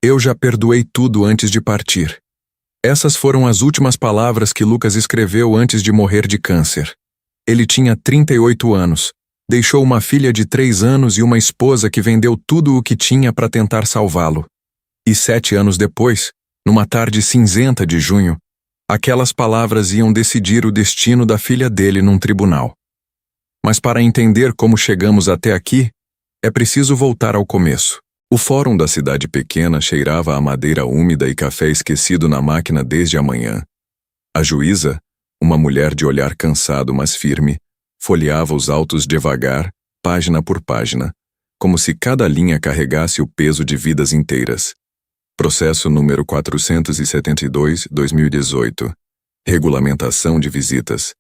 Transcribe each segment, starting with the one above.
Eu já perdoei tudo antes de partir. Essas foram as últimas palavras que Lucas escreveu antes de morrer de câncer. Ele tinha 38 anos, deixou uma filha de 3 anos e uma esposa que vendeu tudo o que tinha para tentar salvá-lo. E 7 anos depois, numa tarde cinzenta de junho, aquelas palavras iam decidir o destino da filha dele num tribunal. Mas para entender como chegamos até aqui, é preciso voltar ao começo. O fórum da cidade pequena cheirava a madeira úmida e café esquecido na máquina desde a manhã. A juíza, uma mulher de olhar cansado mas firme, folheava os autos devagar, página por página, como se cada linha carregasse o peso de vidas inteiras. Processo número 472/2018. Regulamentação de visitas.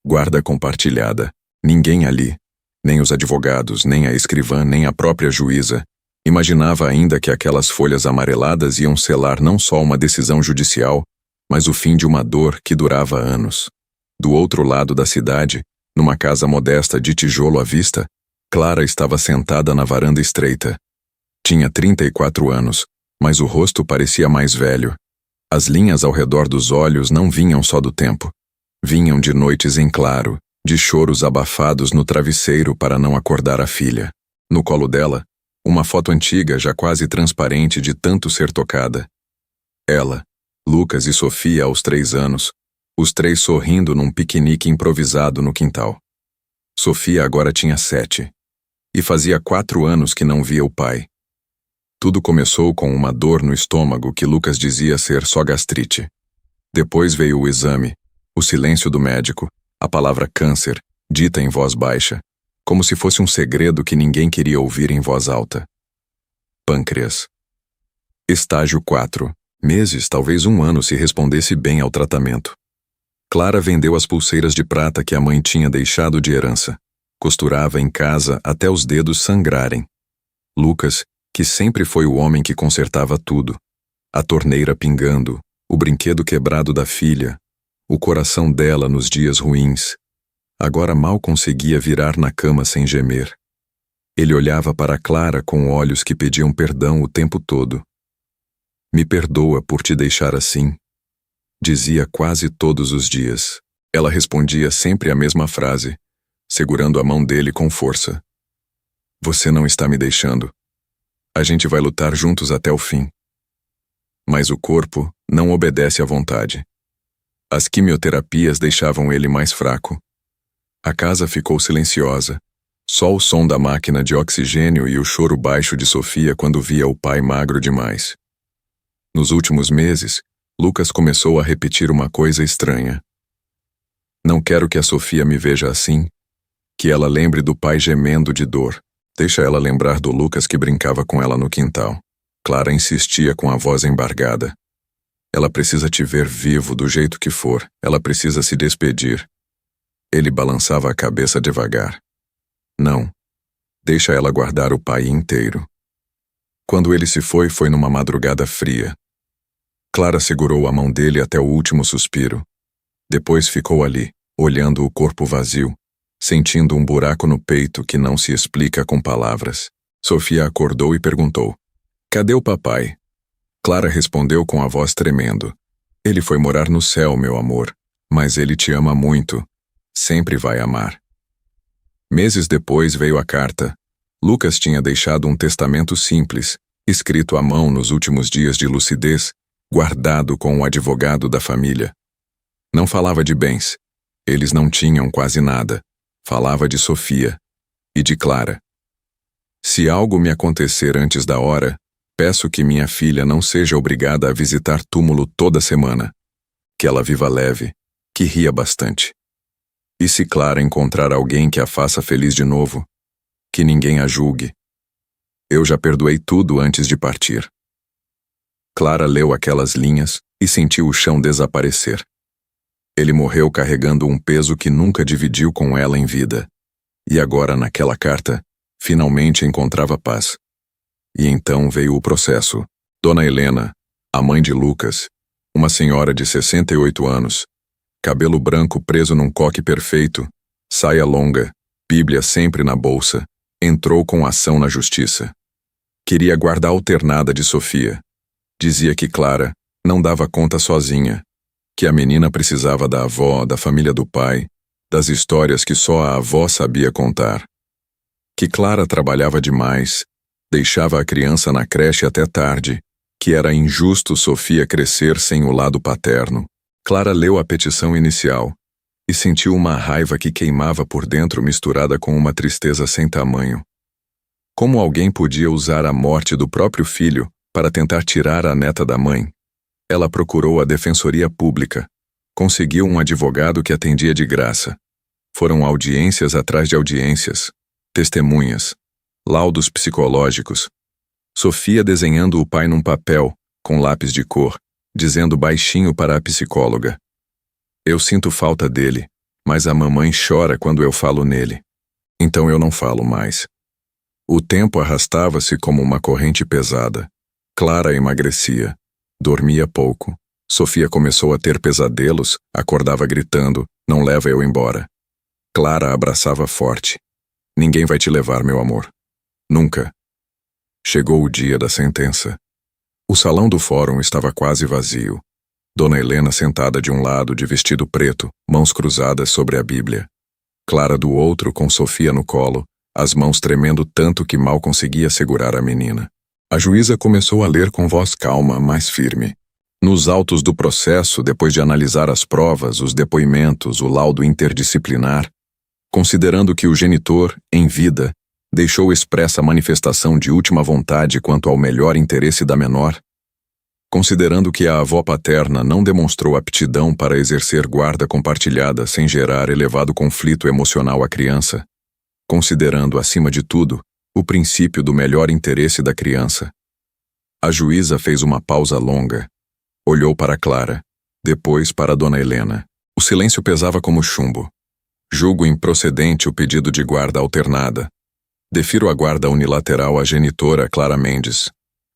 Guarda compartilhada. Ninguém ali, nem os advogados, nem a escrivã, nem a própria juíza, imaginava ainda que aquelas folhas amareladas iam selar não só uma decisão judicial, mas o fim de uma dor que durava anos. Do outro lado da cidade, numa casa modesta de tijolo à vista, Clara estava sentada na varanda estreita. Tinha 34 anos, mas o rosto parecia mais velho. As linhas ao redor dos olhos não vinham só do tempo. Vinham de noites em claro, de choros abafados no travesseiro para não acordar a filha. No colo dela, uma foto antiga já quase transparente de tanto ser tocada. Ela, Lucas e Sofia aos 3 anos, os 3 sorrindo num piquenique improvisado no quintal. Sofia agora tinha 7. E fazia 4 anos que não via o pai. Tudo começou com uma dor no estômago que Lucas dizia ser só gastrite. Depois veio o exame, o silêncio do médico, a palavra câncer, dita em voz baixa, como se fosse um segredo que ninguém queria ouvir em voz alta. Pâncreas. Estágio 4. Meses, talvez 1 ano se respondesse bem ao tratamento. Clara vendeu as pulseiras de prata que a mãe tinha deixado de herança. Costurava em casa até os dedos sangrarem. Lucas, que sempre foi o homem que consertava tudo. A torneira pingando, o brinquedo quebrado da filha, o coração dela nos dias ruins. Agora mal conseguia virar na cama sem gemer. Ele olhava para Clara com olhos que pediam perdão o tempo todo. Me perdoa por te deixar assim, dizia quase todos os dias. Ela respondia sempre a mesma frase, segurando a mão dele com força. Você não está me deixando. A gente vai lutar juntos até o fim. Mas o corpo não obedece à vontade. As quimioterapias deixavam ele mais fraco. A casa ficou silenciosa. Só o som da máquina de oxigênio e o choro baixo de Sofia quando via o pai magro demais. Nos últimos meses, Lucas começou a repetir uma coisa estranha. Não quero que a Sofia me veja assim, que ela lembre do pai gemendo de dor. Deixa ela lembrar do Lucas que brincava com ela no quintal. Clara insistia com a voz embargada. Ela precisa te ver vivo do jeito que for. Ela precisa se despedir. Ele balançava a cabeça devagar. Não. Deixa ela guardar o pai inteiro. Quando ele se foi, foi numa madrugada fria. Clara segurou a mão dele até o último suspiro. Depois ficou ali, olhando o corpo vazio, sentindo um buraco no peito que não se explica com palavras. Sofia acordou e perguntou: Cadê o papai? Clara respondeu com a voz tremendo: Ele foi morar no céu, meu amor, mas ele te ama muito. Sempre vai amar. Meses depois veio a carta. Lucas tinha deixado um testamento simples, escrito à mão nos últimos dias de lucidez, guardado com o advogado da família. Não falava de bens. Eles não tinham quase nada. Falava de Sofia e de Clara. Se algo me acontecer antes da hora, peço que minha filha não seja obrigada a visitar túmulo toda semana. Que ela viva leve, que ria bastante. E se Clara encontrar alguém que a faça feliz de novo, que ninguém a julgue. Eu já perdoei tudo antes de partir. Clara leu aquelas linhas e sentiu o chão desaparecer. Ele morreu carregando um peso que nunca dividiu com ela em vida. E agora, naquela carta, finalmente encontrava paz. E então veio o processo. Dona Helena, a mãe de Lucas, uma senhora de 68 anos, cabelo branco preso num coque perfeito, saia longa, Bíblia sempre na bolsa, entrou com ação na justiça. Queria a guarda alternada de Sofia. Dizia que Clara não dava conta sozinha, que a menina precisava da avó, da família do pai, das histórias que só a avó sabia contar. Que Clara trabalhava demais, deixava a criança na creche até tarde, que era injusto Sofia crescer sem o lado paterno. Clara leu a petição inicial e sentiu uma raiva que queimava por dentro misturada com uma tristeza sem tamanho. Como alguém podia usar a morte do próprio filho para tentar tirar a neta da mãe? Ela procurou a Defensoria Pública. Conseguiu um advogado que atendia de graça. Foram audiências atrás de audiências, testemunhas, laudos psicológicos. Sofia desenhando o pai num papel, com lápis de cor, dizendo baixinho para a psicóloga: "Eu sinto falta dele, mas a mamãe chora quando eu falo nele. Então eu não falo mais." O tempo arrastava-se como uma corrente pesada. Clara emagrecia. Dormia pouco. Sofia começou a ter pesadelos, acordava gritando: "Não leva eu embora." Clara abraçava forte. "Ninguém vai te levar, meu amor. Nunca." Chegou o dia da sentença. O salão do fórum estava quase vazio. Dona Helena sentada de um lado de vestido preto, mãos cruzadas sobre a Bíblia. Clara do outro com Sofia no colo, as mãos tremendo tanto que mal conseguia segurar a menina. A juíza começou a ler com voz calma, mas firme. Nos autos do processo, depois de analisar as provas, os depoimentos, o laudo interdisciplinar, considerando que o genitor, em vida, deixou expressa a manifestação de última vontade quanto ao melhor interesse da menor, considerando que a avó paterna não demonstrou aptidão para exercer guarda compartilhada sem gerar elevado conflito emocional à criança, considerando, acima de tudo, o princípio do melhor interesse da criança. A juíza fez uma pausa longa. Olhou para Clara, depois para Dona Helena. O silêncio pesava como chumbo. Julgo improcedente o pedido de guarda alternada. Defiro a guarda unilateral à genitora Clara Mendes.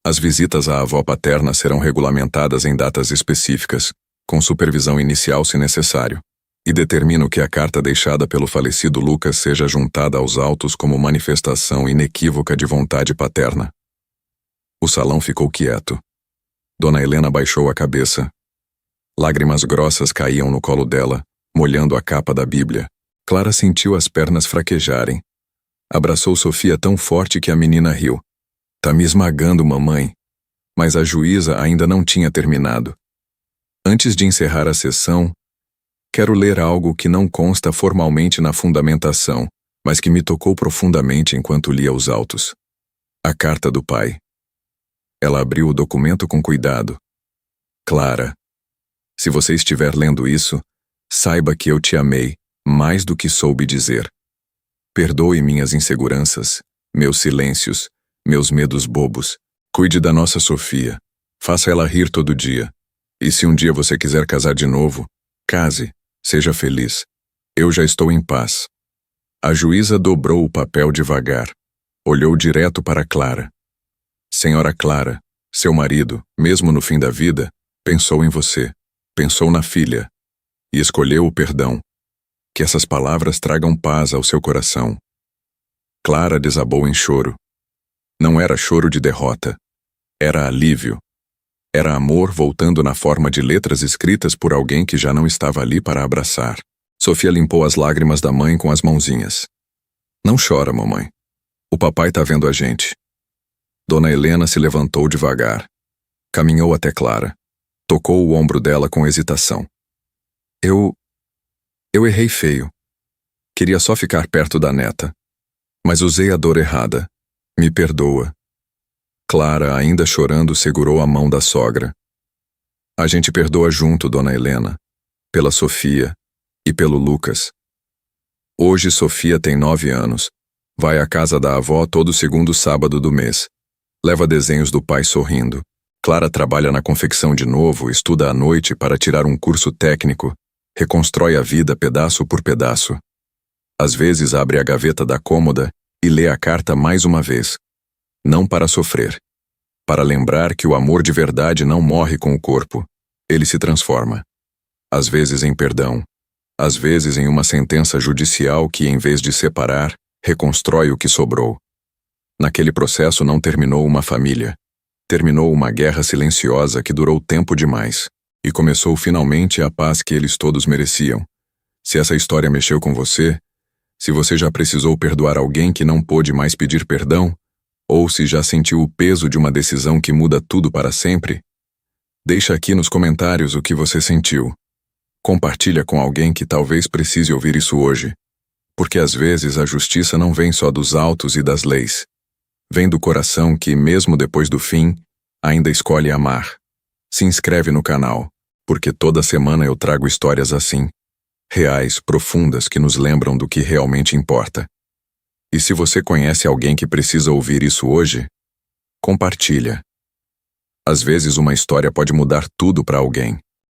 As visitas à avó paterna serão regulamentadas em datas específicas, com supervisão inicial se necessário, e determino que a carta deixada pelo falecido Lucas seja juntada aos autos como manifestação inequívoca de vontade paterna. O salão ficou quieto. Dona Helena baixou a cabeça. Lágrimas grossas caíam no colo dela, molhando a capa da Bíblia. Clara sentiu as pernas fraquejarem. Abraçou Sofia tão forte que a menina riu. "Tá me esmagando, mamãe." Mas a juíza ainda não tinha terminado. "Antes de encerrar a sessão, quero ler algo que não consta formalmente na fundamentação, mas que me tocou profundamente enquanto lia os autos. A carta do pai." Ela abriu o documento com cuidado. "Clara, se você estiver lendo isso, saiba que eu te amei mais do que soube dizer. Perdoe minhas inseguranças, meus silêncios, meus medos bobos. Cuide da nossa Sofia. Faça ela rir todo dia. E se um dia você quiser casar de novo, case, seja feliz. Eu já estou em paz." A juíza dobrou o papel devagar. Olhou direto para Clara. "Senhora Clara, seu marido, mesmo no fim da vida, pensou em você, pensou na filha, e escolheu o perdão. Que essas palavras tragam paz ao seu coração." Clara desabou em choro. Não era choro de derrota. Era alívio. Era amor voltando na forma de letras escritas por alguém que já não estava ali para abraçar. Sofia limpou as lágrimas da mãe com as mãozinhas. "Não chora, mamãe. O papai tá vendo a gente." Dona Helena se levantou devagar. Caminhou até Clara. Tocou o ombro dela com hesitação. Eu errei feio. Queria só ficar perto da neta. Mas usei a dor errada. Me perdoa." Clara, ainda chorando, segurou a mão da sogra. "A gente perdoa junto, Dona Helena. Pela Sofia e pelo Lucas. Hoje Sofia tem 9 anos. Vai à casa da avó todo segundo sábado do mês. Leva desenhos do pai sorrindo. Clara trabalha na confecção de novo, estuda à noite para tirar um curso técnico, reconstrói a vida pedaço por pedaço. Às vezes abre a gaveta da cômoda e lê a carta mais uma vez. Não para sofrer. Para lembrar que o amor de verdade não morre com o corpo. Ele se transforma. Às vezes em perdão. Às vezes em uma sentença judicial que, em vez de separar, reconstrói o que sobrou. Naquele processo não terminou uma família. Terminou uma guerra silenciosa que durou tempo demais, e começou finalmente a paz que eles todos mereciam. Se essa história mexeu com você, se você já precisou perdoar alguém que não pôde mais pedir perdão, ou se já sentiu o peso de uma decisão que muda tudo para sempre, deixa aqui nos comentários o que você sentiu. Compartilha com alguém que talvez precise ouvir isso hoje, porque às vezes a justiça não vem só dos autos e das leis. Vem do coração que, mesmo depois do fim, ainda escolhe amar. Se inscreve no canal, porque toda semana eu trago histórias assim, reais, profundas, que nos lembram do que realmente importa. E se você conhece alguém que precisa ouvir isso hoje, compartilha. Às vezes uma história pode mudar tudo para alguém.